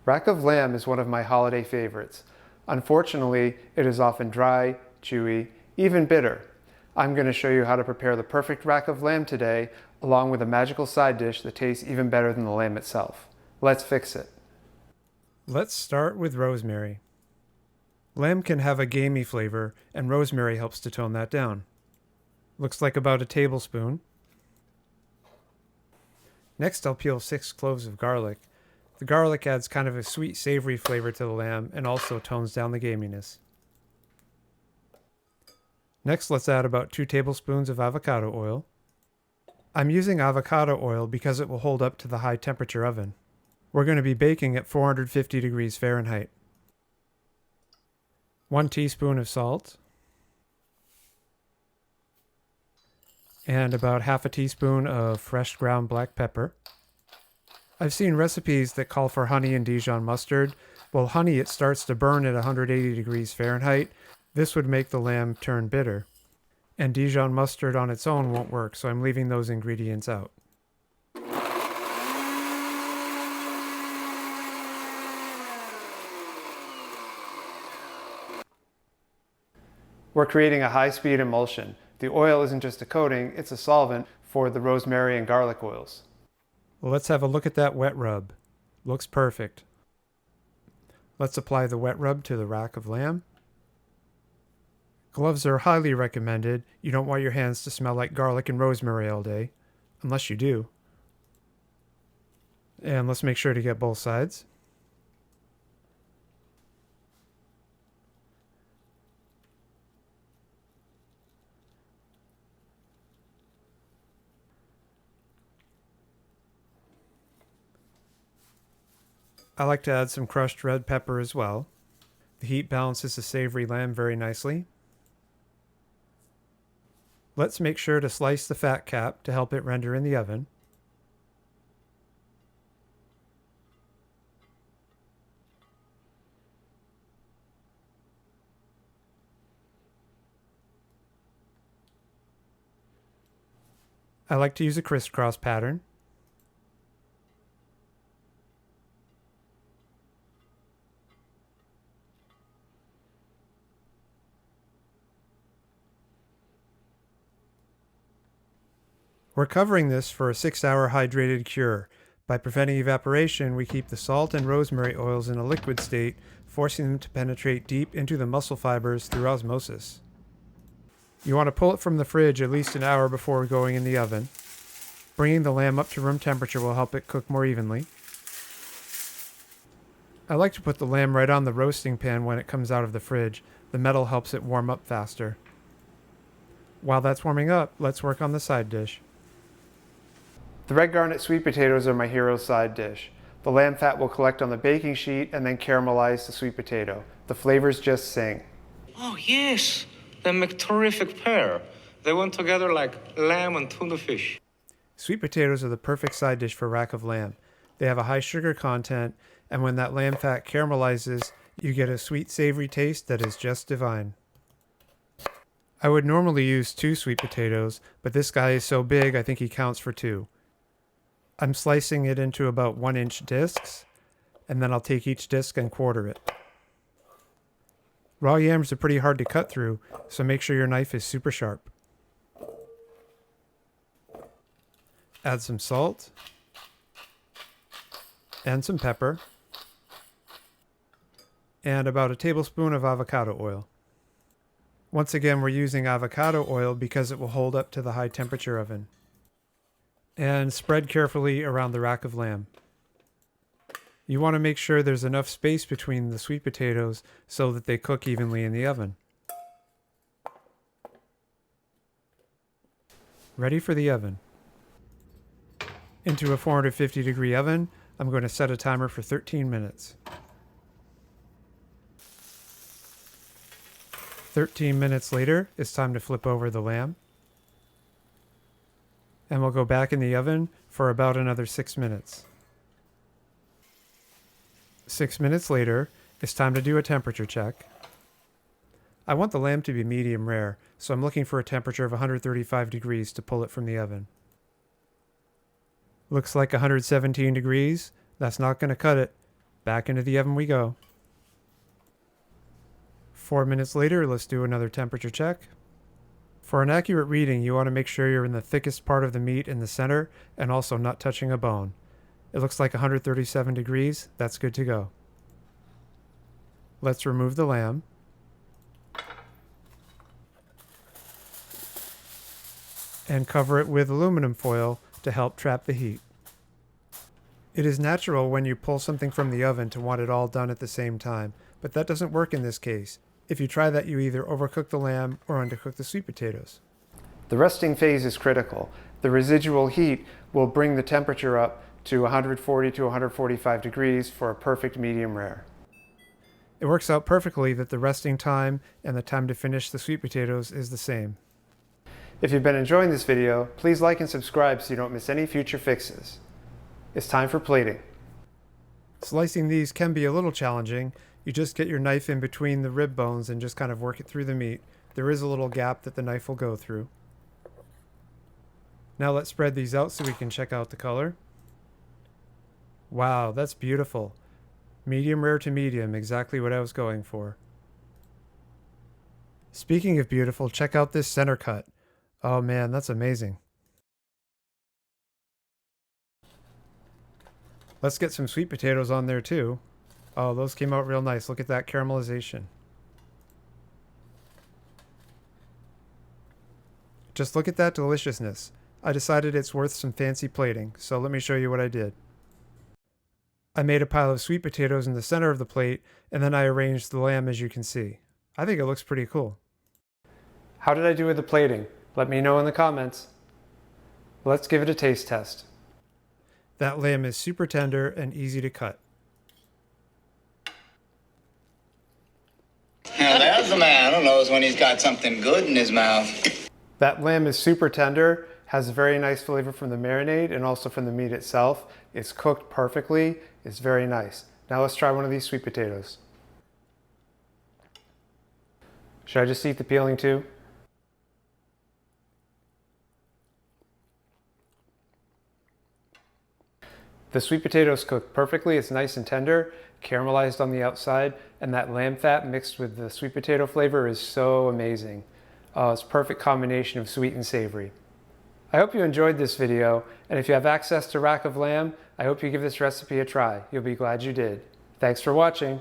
Rack of lamb is one of my holiday favorites. Unfortunately, it is often dry, chewy, even bitter. I'm going to show you how to prepare the perfect rack of lamb today, along with a magical side dish that tastes even better than the lamb itself. Let's fix it. Let's start with rosemary. Lamb can have a gamey flavor, and rosemary helps to tone that down. Looks like about a tablespoon. Next, I'll peel 6 cloves of garlic. The garlic adds kind of a sweet, savory flavor to the lamb and also tones down the gaminess. Next, let's add about 2 tablespoons of avocado oil. I'm using avocado oil because it will hold up to the high temperature oven. We're going to be baking at 450 degrees Fahrenheit. 1 teaspoon of salt. And about half a teaspoon of fresh ground black pepper. I've seen recipes that call for honey and Dijon mustard. Well, honey, it starts to burn at 180 degrees Fahrenheit. This would make the lamb turn bitter. And Dijon mustard on its own won't work, so I'm leaving those ingredients out. We're creating a high-speed emulsion. The oil isn't just a coating, it's a solvent for the rosemary and garlic oils. Well, let's have a look at that wet rub. Looks perfect. Let's apply the wet rub to the rack of lamb. Gloves are highly recommended. You don't want your hands to smell like garlic and rosemary all day, unless you do. And let's make sure to get both sides. I like to add some crushed red pepper as well. The heat balances the savory lamb very nicely. Let's make sure to slice the fat cap to help it render in the oven. I like to use a crisscross pattern. We're covering this for a 6-hour hydrated cure. By preventing evaporation, we keep the salt and rosemary oils in a liquid state, forcing them to penetrate deep into the muscle fibers through osmosis. You want to pull it from the fridge at least an hour before going in the oven. Bringing the lamb up to room temperature will help it cook more evenly. I like to put the lamb right on the roasting pan when it comes out of the fridge. The metal helps it warm up faster. While that's warming up, let's work on the side dish. The red garnet sweet potatoes are my hero side dish. The lamb fat will collect on the baking sheet and then caramelize the sweet potato. The flavors just sing. Oh yes, they make terrific pair. They went together like lamb and tuna fish. Sweet potatoes are the perfect side dish for rack of lamb. They have a high sugar content, and when that lamb fat caramelizes, you get a sweet savory taste that is just divine. I would normally use 2 sweet potatoes, but this guy is so big I think he counts for 2. I'm slicing it into about 1-inch discs, and then I'll take each disc and quarter it. Raw yams are pretty hard to cut through, so make sure your knife is super sharp. Add some salt and some pepper and about a tablespoon of avocado oil. Once again, we're using avocado oil because it will hold up to the high temperature oven. And spread carefully around the rack of lamb. You want to make sure there's enough space between the sweet potatoes so that they cook evenly in the oven. Ready for the oven. Into a 450 degree oven, I'm going to set a timer for 13 minutes. 13 minutes later, it's time to flip over the lamb. And we'll go back in the oven for about another 6 minutes. 6 minutes later, it's time to do a temperature check. I want the lamb to be medium rare, so I'm looking for a temperature of 135 degrees to pull it from the oven. Looks like 117 degrees. That's not going to cut it. Back into the oven we go. 4 minutes later, let's do another temperature check. For an accurate reading, you want to make sure you're in the thickest part of the meat in the center and also not touching a bone. It looks like 137 degrees. That's good to go. Let's remove the lamb. And cover it with aluminum foil to help trap the heat. It is natural when you pull something from the oven to want it all done at the same time, but that doesn't work in this case. If you try that, you either overcook the lamb or undercook the sweet potatoes. The resting phase is critical. The residual heat will bring the temperature up to 140 to 145 degrees for a perfect medium rare. It works out perfectly that the resting time and the time to finish the sweet potatoes is the same. If you've been enjoying this video, please like and subscribe so you don't miss any future fixes. It's time for plating. Slicing these can be a little challenging. You just get your knife in between the rib bones and just kind of work it through the meat. There is a little gap that the knife will go through. Now let's spread these out so we can check out the color. Wow, that's beautiful. Medium rare to medium, exactly what I was going for. Speaking of beautiful, check out this center cut. Oh man, that's amazing. Let's get some sweet potatoes on there too. Oh, those came out real nice. Look at that caramelization. Just look at that deliciousness. I decided it's worth some fancy plating, so let me show you what I did. I made a pile of sweet potatoes in the center of the plate, and then I arranged the lamb as you can see. I think it looks pretty cool. How did I do with the plating? Let me know in the comments. Let's give it a taste test. That lamb is super tender and easy to cut. Now there's a man who knows when he's got something good in his mouth. That lamb is super tender, has a very nice flavor from the marinade and also from the meat itself. It's cooked perfectly. It's very nice. Now let's try one of these sweet potatoes. Should I just eat the peeling too? The sweet potatoes cooked perfectly. It's nice and tender, caramelized on the outside, and that lamb fat mixed with the sweet potato flavor is so amazing. It's a perfect combination of sweet and savory. I hope you enjoyed this video, and if you have access to rack of lamb, I hope you give this recipe a try. You'll be glad you did. Thanks for watching.